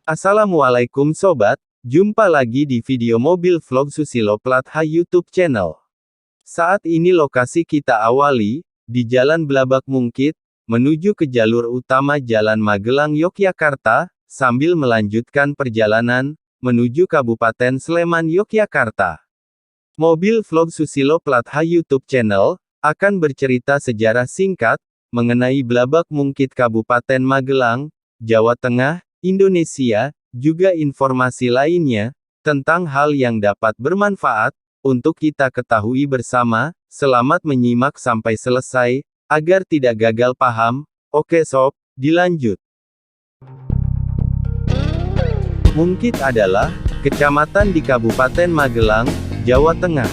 Assalamualaikum sobat, jumpa lagi di video mobil vlog Susilo Plat H YouTube channel. Saat ini lokasi kita awali, di Jalan Blabak Mungkit, menuju ke jalur utama Jalan Magelang Yogyakarta, sambil melanjutkan perjalanan, menuju Kabupaten Sleman Yogyakarta. Mobil vlog Susilo Plat H YouTube channel, akan bercerita sejarah singkat, mengenai Blabak Mungkit Kabupaten Magelang, Jawa Tengah, Indonesia, juga informasi lainnya, tentang hal yang dapat bermanfaat, untuk kita ketahui bersama. Selamat menyimak sampai selesai, agar tidak gagal paham. Oke sob, dilanjut. Mungkit adalah kecamatan di Kabupaten Magelang, Jawa Tengah.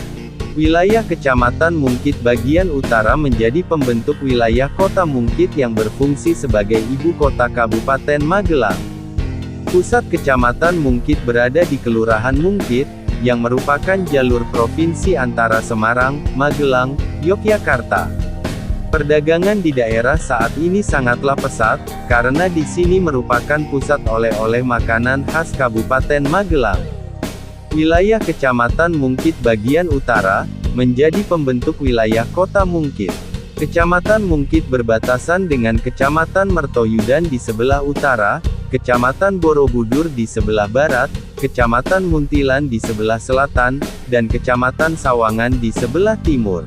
Wilayah Kecamatan Mungkit bagian utara menjadi pembentuk wilayah Kota Mungkit yang berfungsi sebagai ibu kota Kabupaten Magelang. Pusat Kecamatan Mungkit berada di Kelurahan Mungkit, yang merupakan jalur provinsi antara Semarang, Magelang, Yogyakarta. Perdagangan di daerah saat ini sangatlah pesat, karena di sini merupakan pusat oleh-oleh makanan khas Kabupaten Magelang. Wilayah Kecamatan Mungkit bagian utara, menjadi pembentuk wilayah Kota Mungkit. Kecamatan Mungkit berbatasan dengan Kecamatan Mertoyudan di sebelah utara, Kecamatan Borobudur di sebelah barat, Kecamatan Muntilan di sebelah selatan, dan Kecamatan Sawangan di sebelah timur.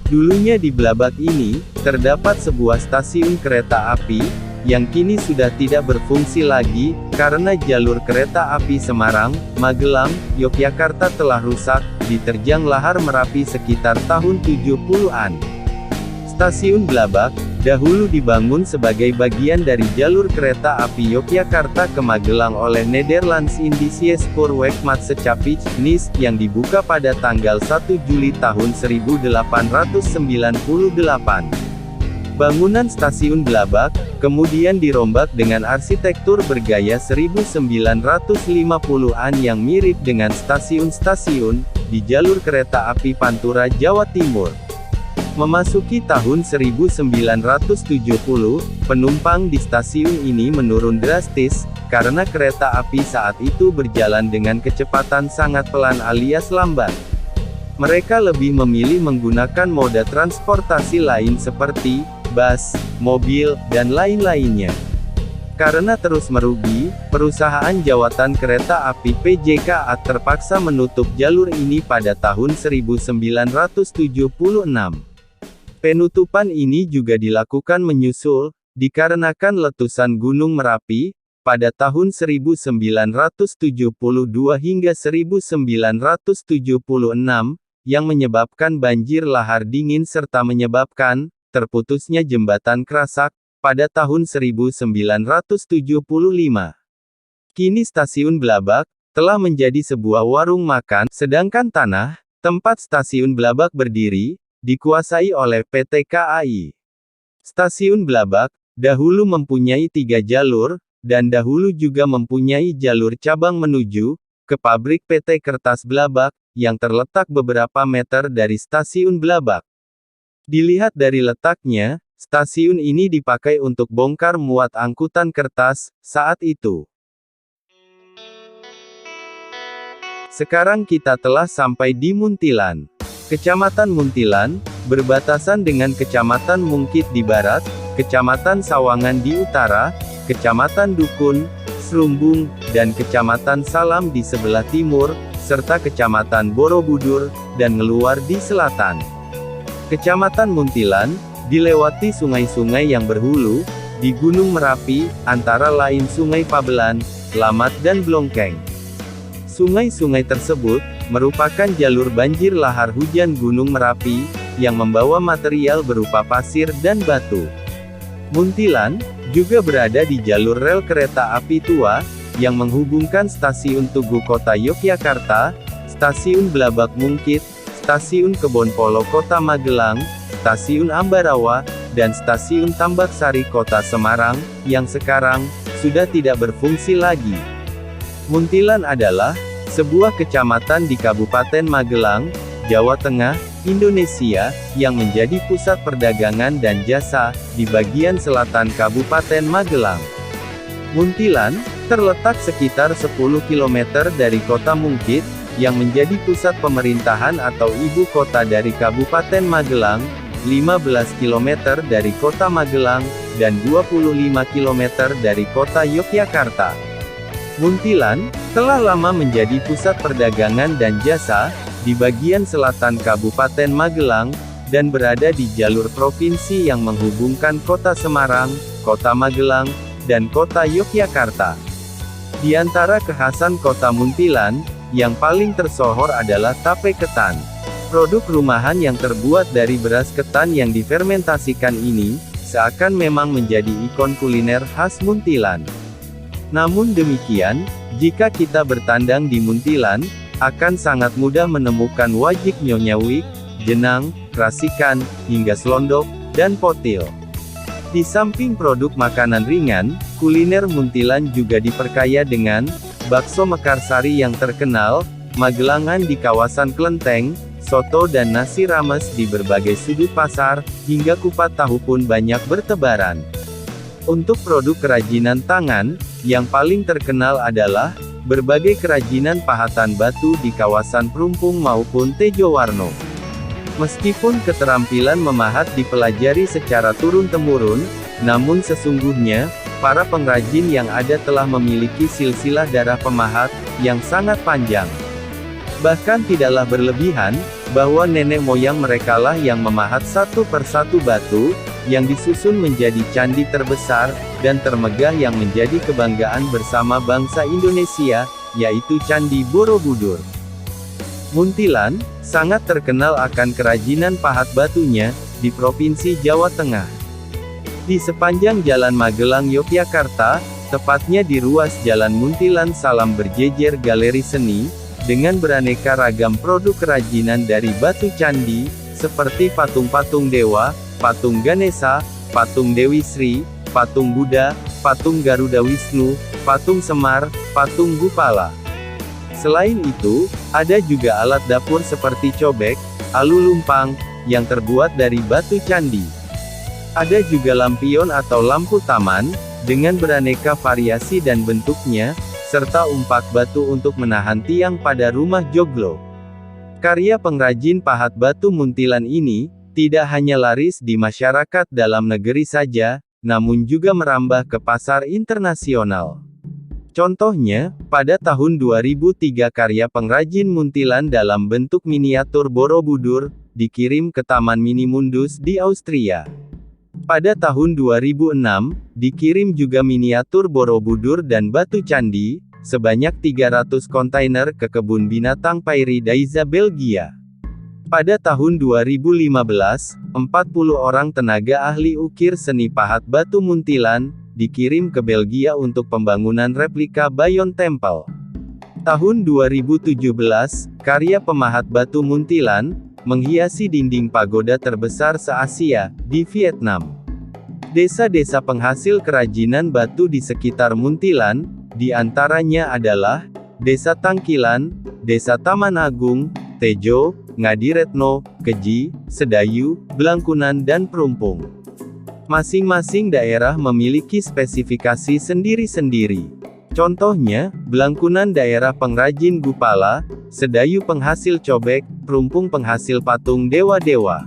Dulunya di Blabak ini, terdapat sebuah stasiun kereta api, yang kini sudah tidak berfungsi lagi, karena jalur kereta api Semarang, Magelang, Yogyakarta telah rusak, diterjang lahar Merapi sekitar tahun 70-an. Stasiun Blabak, dahulu dibangun sebagai bagian dari jalur kereta api Yogyakarta ke Magelang oleh Nederlands Indische Spoorwegmaatschappij, NIS, yang dibuka pada tanggal 1 Juli tahun 1898. Bangunan Stasiun Blabak, kemudian dirombak dengan arsitektur bergaya 1950-an yang mirip dengan stasiun-stasiun, di jalur kereta api Pantura Jawa Timur. Memasuki tahun 1970, penumpang di stasiun ini menurun drastis, karena kereta api saat itu berjalan dengan kecepatan sangat pelan alias lambat. Mereka lebih memilih menggunakan moda transportasi lain seperti bus, mobil, dan lain-lainnya. Karena terus merugi, perusahaan Jawatan Kereta Api PJKA terpaksa menutup jalur ini pada tahun 1976. Penutupan ini juga dilakukan menyusul, dikarenakan letusan Gunung Merapi, pada tahun 1972 hingga 1976, yang menyebabkan banjir lahar dingin serta menyebabkan, terputusnya Jembatan Krasak, pada tahun 1975. Kini Stasiun Blabak, telah menjadi sebuah warung makan, sedangkan tanah, tempat Stasiun Blabak berdiri, dikuasai oleh PT KAI. Stasiun Blabak, dahulu mempunyai 3 jalur, dan dahulu juga mempunyai jalur cabang menuju, ke pabrik PT Kertas Blabak, yang terletak beberapa meter dari Stasiun Blabak. Dilihat dari letaknya, stasiun ini dipakai untuk bongkar muat angkutan kertas, saat itu. Sekarang kita telah sampai di Muntilan. Kecamatan Muntilan, berbatasan dengan Kecamatan Mungkit di barat, Kecamatan Sawangan di utara, Kecamatan Dukun, Serumbung, dan Kecamatan Salam di sebelah timur, serta Kecamatan Borobudur, dan Ngeluar di selatan. Kecamatan Muntilan, dilewati sungai-sungai yang berhulu, di Gunung Merapi, antara lain Sungai Pabelan, Lamat dan Blongkeng. Sungai-sungai tersebut, merupakan jalur banjir lahar hujan Gunung Merapi, yang membawa material berupa pasir dan batu. Muntilan, juga berada di jalur rel kereta api tua, yang menghubungkan Stasiun Tugu Kota Yogyakarta, Stasiun Blabak Mungkit, Stasiun Kebonpolo Kota Magelang, Stasiun Ambarawa, dan Stasiun Tambaksari Kota Semarang, yang sekarang, sudah tidak berfungsi lagi. Muntilan adalah sebuah kecamatan di Kabupaten Magelang, Jawa Tengah, Indonesia, yang menjadi pusat perdagangan dan jasa, di bagian selatan Kabupaten Magelang. Muntilan, Terletak sekitar 10 km dari kota Mungkit, yang menjadi pusat pemerintahan atau ibu kota dari Kabupaten Magelang, 15 km dari kota Magelang, dan 25 km dari kota Yogyakarta. Muntilan, telah lama menjadi pusat perdagangan dan jasa, di bagian selatan Kabupaten Magelang, dan berada di jalur provinsi yang menghubungkan kota Semarang, kota Magelang, dan kota Yogyakarta. Di antara kekhasan kota Muntilan, yang paling tersohor adalah tape ketan. Produk rumahan yang terbuat dari beras ketan yang difermentasikan ini, seakan memang menjadi ikon kuliner khas Muntilan. Namun demikian, jika kita bertandang di Muntilan, akan sangat mudah menemukan wajik nyonyawik, jenang, krasikan, hingga slondok, dan potil. Di samping produk makanan ringan, kuliner Muntilan juga diperkaya dengan bakso Mekarsari yang terkenal, Magelangan di kawasan Klenteng, soto dan nasi rames di berbagai sudut pasar, hingga kupat tahu pun banyak bertebaran. Untuk produk kerajinan tangan, yang paling terkenal adalah berbagai kerajinan pahatan batu di kawasan Perumpung maupun Tejowarno. Meskipun keterampilan memahat dipelajari secara turun-temurun, namun sesungguhnya, para pengrajin yang ada telah memiliki silsilah darah pemahat, yang sangat panjang. Bahkan tidaklah berlebihan, bahwa nenek moyang merekalah yang memahat satu persatu batu, yang disusun menjadi candi terbesar, dan termegah yang menjadi kebanggaan bersama bangsa Indonesia, yaitu Candi Borobudur. Muntilan, sangat terkenal akan kerajinan pahat batunya, di Provinsi Jawa Tengah. Di sepanjang Jalan Magelang Yogyakarta, tepatnya di ruas Jalan Muntilan Salam berjejer galeri seni, dengan beraneka ragam produk kerajinan dari batu candi, seperti patung-patung dewa, patung Ganesha, patung Dewi Sri, patung Buddha, patung Garuda Wisnu, patung Semar, patung Gupala. Selain itu, ada juga alat dapur seperti cobek, alu lumpang, yang terbuat dari batu candi. Ada juga lampion atau lampu taman, dengan beraneka variasi dan bentuknya, serta umpak batu untuk menahan tiang pada rumah joglo. Karya pengrajin pahat batu Muntilan ini, tidak hanya laris di masyarakat dalam negeri saja, namun juga merambah ke pasar internasional. Contohnya, pada tahun 2003 karya pengrajin Muntilan dalam bentuk miniatur Borobudur, dikirim ke Taman Mini Mundus di Austria. Pada tahun 2006, dikirim juga miniatur Borobudur dan batu candi, sebanyak 300 kontainer ke kebun binatang Pairi-Daiza Belgia. Pada tahun 2015, 40 orang tenaga ahli ukir seni pahat batu Muntilan, dikirim ke Belgia untuk pembangunan replika Bayon Temple. Tahun 2017, karya pemahat batu Muntilan, menghiasi dinding pagoda terbesar se-Asia, di Vietnam. Desa-desa penghasil kerajinan batu di sekitar Muntilan, di antaranya adalah, Desa Tangkilan, Desa Taman Agung, Tejo, Ngadiretno, Keji, Sedayu, Blangkunan dan Perumpung. Masing-masing daerah memiliki spesifikasi sendiri-sendiri. Contohnya, Blangkunan daerah pengrajin Gupala, Sedayu penghasil cobek, Perumpung penghasil patung dewa-dewa.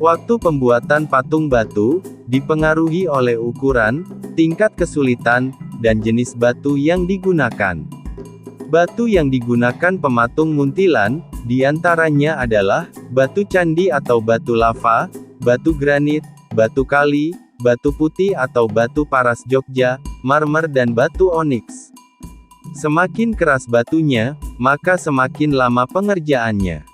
Waktu pembuatan patung batu, dipengaruhi oleh ukuran, tingkat kesulitan, dan jenis batu yang digunakan. Batu yang digunakan pematung Muntilan, diantaranya adalah, batu candi atau batu lava, batu granit, batu kali, batu putih atau batu paras Jogja, marmer dan batu oniks. Semakin keras batunya, maka semakin lama pengerjaannya.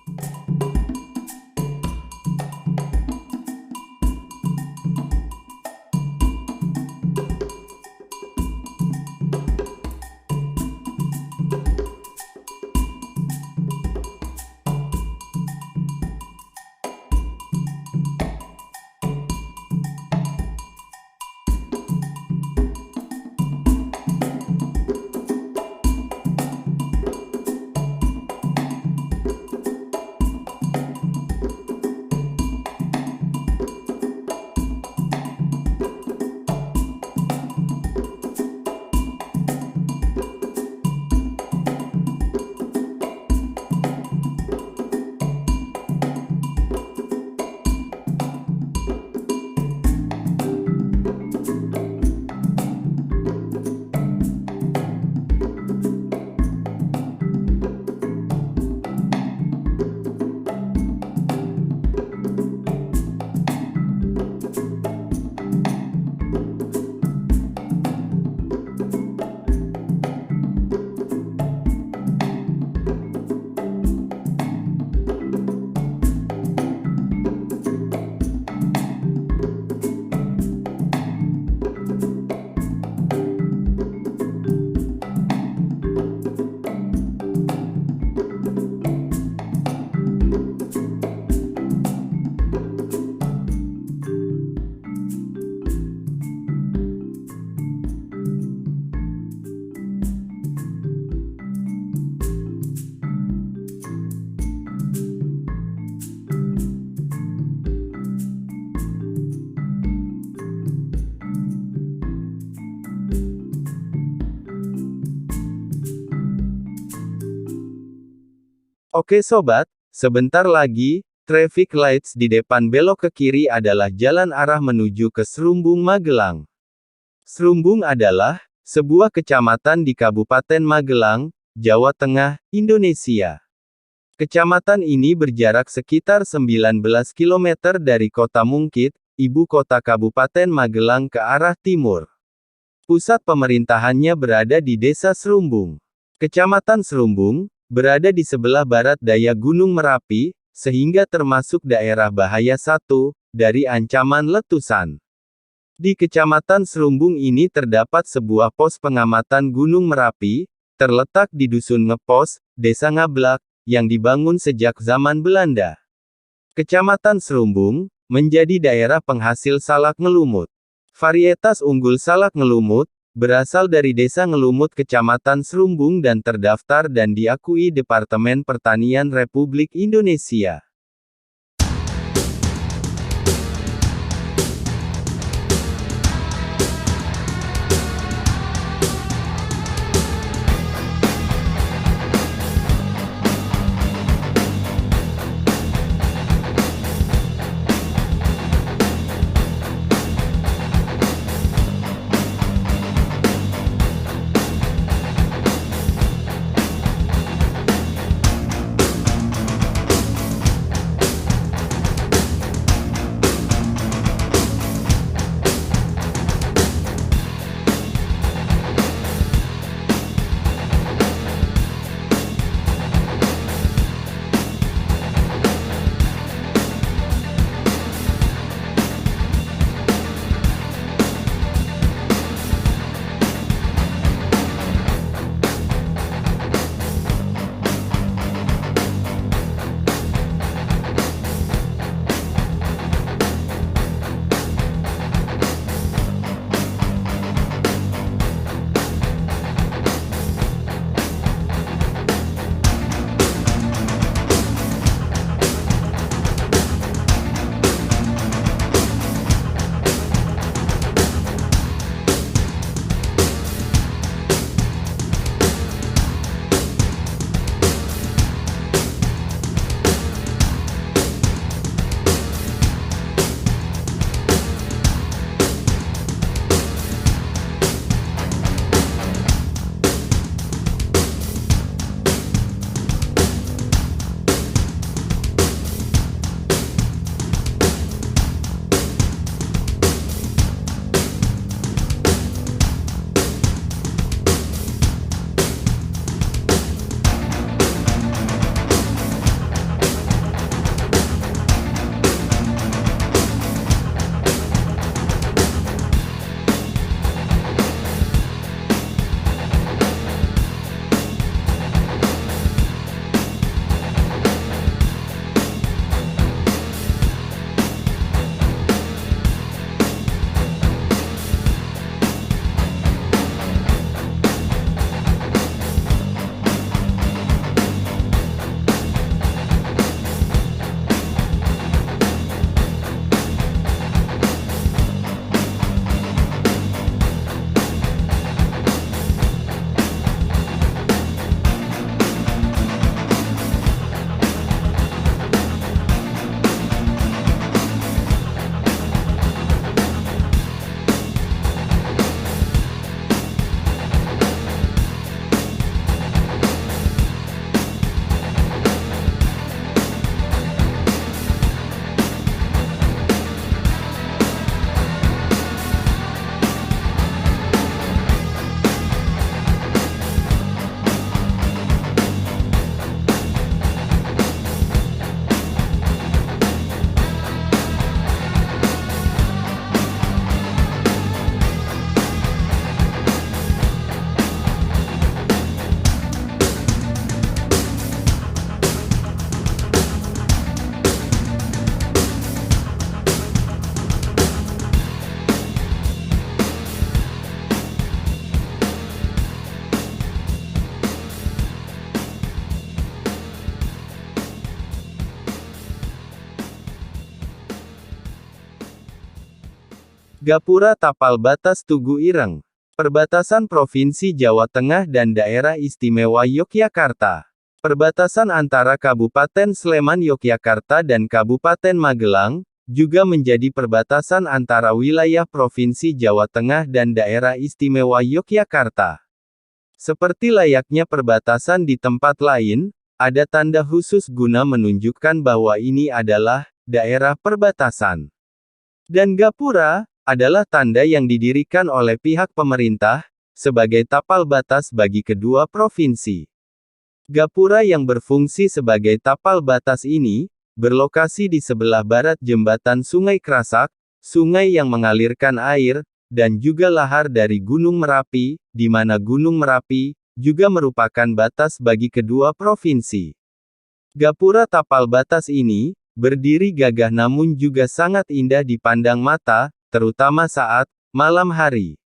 Oke sobat, sebentar lagi, traffic lights di depan belok ke kiri adalah jalan arah menuju ke Serumbung Magelang. Serumbung adalah sebuah kecamatan di Kabupaten Magelang, Jawa Tengah, Indonesia. Kecamatan ini berjarak sekitar 19 km dari Kota Mungkit, ibu kota Kabupaten Magelang ke arah timur. Pusat pemerintahannya berada di Desa Serumbung. Kecamatan Serumbung berada di sebelah barat daya Gunung Merapi, sehingga termasuk daerah bahaya 1 dari ancaman letusan. Di Kecamatan Serumbung ini terdapat sebuah pos pengamatan Gunung Merapi, terletak di Dusun Ngepos, Desa Ngablak, yang dibangun sejak zaman Belanda. Kecamatan Serumbung menjadi daerah penghasil salak ngelumut. Varietas unggul salak ngelumut berasal dari Desa Ngelumut Kecamatan Serumbung dan terdaftar dan diakui Departemen Pertanian Republik Indonesia. Gapura Tapal Batas Tugu Ireng. Perbatasan Provinsi Jawa Tengah dan Daerah Istimewa Yogyakarta. Perbatasan antara Kabupaten Sleman Yogyakarta dan Kabupaten Magelang, juga menjadi perbatasan antara wilayah Provinsi Jawa Tengah dan Daerah Istimewa Yogyakarta. Seperti layaknya perbatasan di tempat lain, ada tanda khusus guna menunjukkan bahwa ini adalah daerah perbatasan. Dan gapura adalah tanda yang didirikan oleh pihak pemerintah sebagai tapal batas bagi kedua provinsi. Gapura yang berfungsi sebagai tapal batas ini berlokasi di sebelah barat jembatan Sungai Krasak, sungai yang mengalirkan air, dan juga lahar dari Gunung Merapi, di mana Gunung Merapi juga merupakan batas bagi kedua provinsi. Gapura tapal batas ini berdiri gagah namun juga sangat indah dipandang mata, terutama saat malam hari.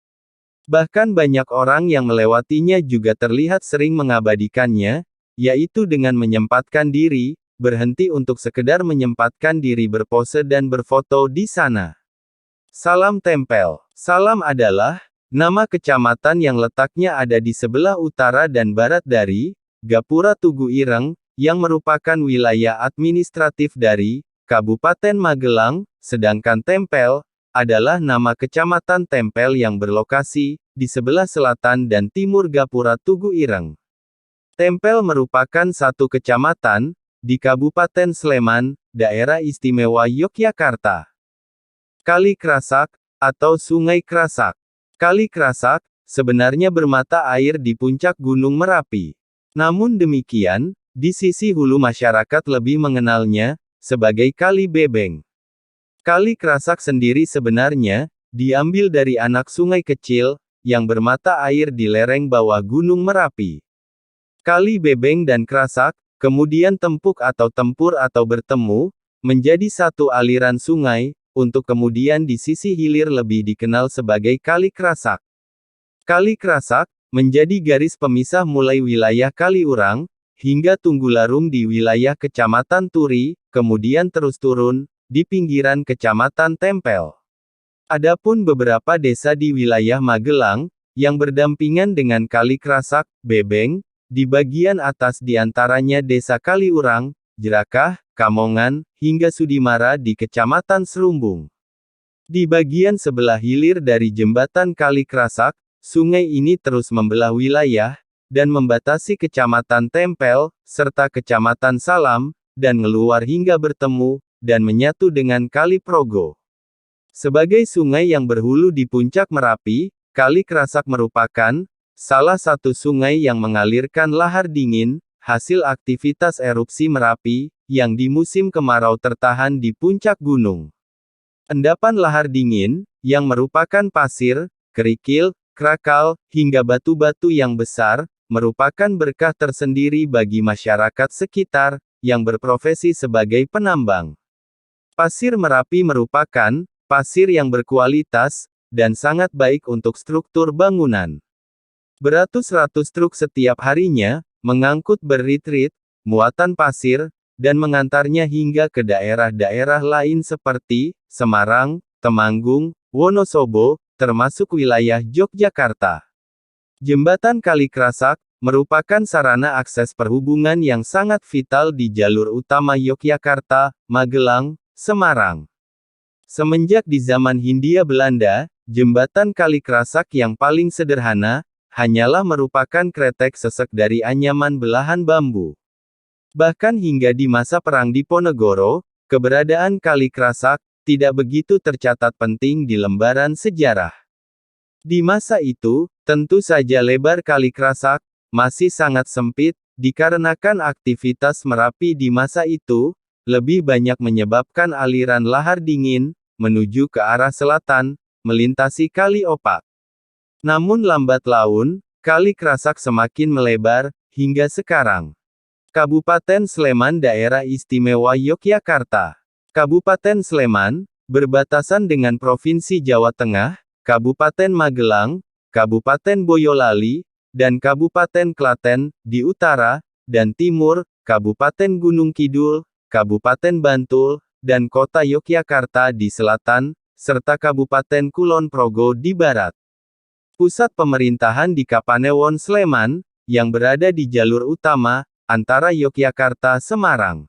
Bahkan banyak orang yang melewatinya juga terlihat sering mengabadikannya, yaitu dengan menyempatkan diri, berhenti untuk sekedar menyempatkan diri berpose dan berfoto di sana. Salam Tempel. Salam adalah nama kecamatan yang letaknya ada di sebelah utara dan barat dari Gapura Tugu Ireng, yang merupakan wilayah administratif dari Kabupaten Magelang, sedangkan Tempel adalah nama kecamatan Tempel yang berlokasi di sebelah selatan dan timur Gapura Tugu Ireng. Tempel merupakan satu kecamatan di Kabupaten Sleman, Daerah Istimewa Yogyakarta. Kali Krasak atau Sungai Krasak. Kali Krasak sebenarnya bermata air di puncak Gunung Merapi. Namun demikian, di sisi hulu masyarakat lebih mengenalnya sebagai Kali Bebeng. Kali Krasak sendiri sebenarnya diambil dari anak sungai kecil yang bermata air di lereng bawah Gunung Merapi. Kali Bebeng dan Krasak kemudian tempuk atau tempur atau bertemu menjadi satu aliran sungai, untuk kemudian di sisi hilir lebih dikenal sebagai Kali Krasak. Kali Krasak menjadi garis pemisah mulai wilayah Kaliurang hingga Tunggularum di wilayah Kecamatan Turi, kemudian terus turun di pinggiran Kecamatan Tempel. Adapun beberapa desa di wilayah Magelang yang berdampingan dengan Kali Krasak, Bebeng, di bagian atas diantaranya Desa Kaliurang, Jerakah, Kamongan, hingga Sudimara di Kecamatan Serumbung. Di bagian sebelah hilir dari jembatan Kali Krasak, sungai ini terus membelah wilayah dan membatasi Kecamatan Tempel serta Kecamatan Salam, dan ngeluar hingga bertemu dan menyatu dengan Kali Progo. Sebagai sungai yang berhulu di puncak Merapi, Kali Krasak merupakan salah satu sungai yang mengalirkan lahar dingin, hasil aktivitas erupsi Merapi, yang di musim kemarau tertahan di puncak gunung. Endapan lahar dingin, yang merupakan pasir, kerikil, krakal, hingga batu-batu yang besar, merupakan berkah tersendiri bagi masyarakat sekitar, yang berprofesi sebagai penambang. Pasir Merapi merupakan pasir yang berkualitas dan sangat baik untuk struktur bangunan. Beratus-ratus truk setiap harinya mengangkut berit-rit muatan pasir dan mengantarnya hingga ke daerah-daerah lain seperti Semarang, Temanggung, Wonosobo, termasuk wilayah Yogyakarta. Jembatan Kali Krasak merupakan sarana akses perhubungan yang sangat vital di jalur utama Yogyakarta, Magelang, Semarang. Semenjak di zaman Hindia Belanda, jembatan Kali Krasak yang paling sederhana, hanyalah merupakan kretek sesek dari anyaman belahan bambu. Bahkan hingga di masa Perang Diponegoro, keberadaan Kali Krasak tidak begitu tercatat penting di lembaran sejarah. Di masa itu, tentu saja lebar Kali Krasak masih sangat sempit, dikarenakan aktivitas Merapi di masa itu lebih banyak menyebabkan aliran lahar dingin menuju ke arah selatan, melintasi Kali Opak. Namun lambat laun, Kali Krasak semakin melebar hingga sekarang. Kabupaten Sleman Daerah Istimewa Yogyakarta. Kabupaten Sleman berbatasan dengan Provinsi Jawa Tengah, Kabupaten Magelang, Kabupaten Boyolali, dan Kabupaten Klaten di utara dan timur, Kabupaten Gunung Kidul, Kabupaten Bantul, dan Kota Yogyakarta di selatan, serta Kabupaten Kulon Progo di barat. Pusat pemerintahan di Kapanewon Sleman, yang berada di jalur utama, antara Yogyakarta-Semarang.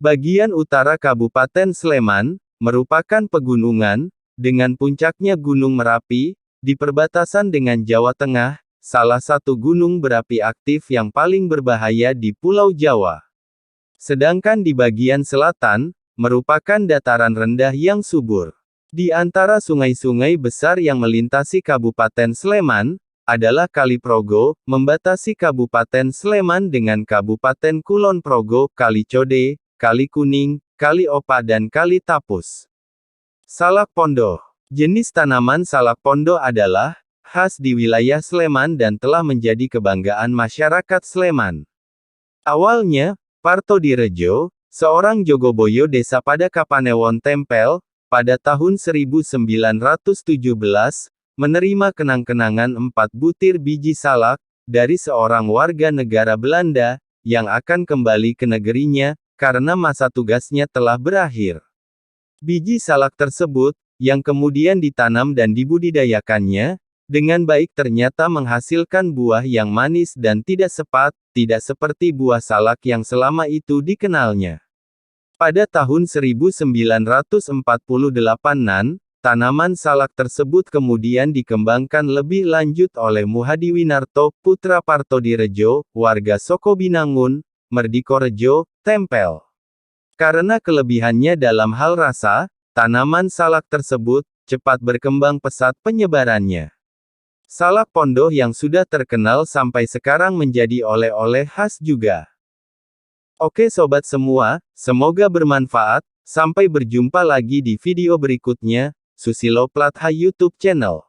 Bagian utara Kabupaten Sleman, merupakan pegunungan, dengan puncaknya Gunung Merapi, di perbatasan dengan Jawa Tengah, salah satu gunung berapi aktif yang paling berbahaya di Pulau Jawa. Sedangkan di bagian selatan, merupakan dataran rendah yang subur. Di antara sungai-sungai besar yang melintasi Kabupaten Sleman, adalah Kali Progo, membatasi Kabupaten Sleman dengan Kabupaten Kulon Progo, Kali Code, Kali Kuning, Kali Opa dan Kali Tapus. Salak Pondo. Jenis tanaman salak pondo adalah khas di wilayah Sleman dan telah menjadi kebanggaan masyarakat Sleman. Awalnya, Partodirejo, seorang Jogoboyo desa pada Kapanewon Tempel, pada tahun 1917, menerima kenang-kenangan 4 butir biji salak, dari seorang warga negara Belanda, yang akan kembali ke negerinya, karena masa tugasnya telah berakhir. Biji salak tersebut, yang kemudian ditanam dan dibudidayakannya, dengan baik ternyata menghasilkan buah yang manis dan tidak sepat, tidak seperti buah salak yang selama itu dikenalnya. Pada tahun 1948-an, tanaman salak tersebut kemudian dikembangkan lebih lanjut oleh Muhadiwinarto, putra Partodirejo, warga Sokobinangun, Merdikorejo, Tempel. Karena kelebihannya dalam hal rasa, tanaman salak tersebut cepat berkembang pesat penyebarannya. Salak pondo yang sudah terkenal sampai sekarang menjadi oleh-oleh khas juga. Oke sobat semua, semoga bermanfaat, sampai berjumpa lagi di video berikutnya, Susilo Platha YouTube channel.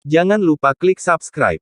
Jangan lupa klik subscribe.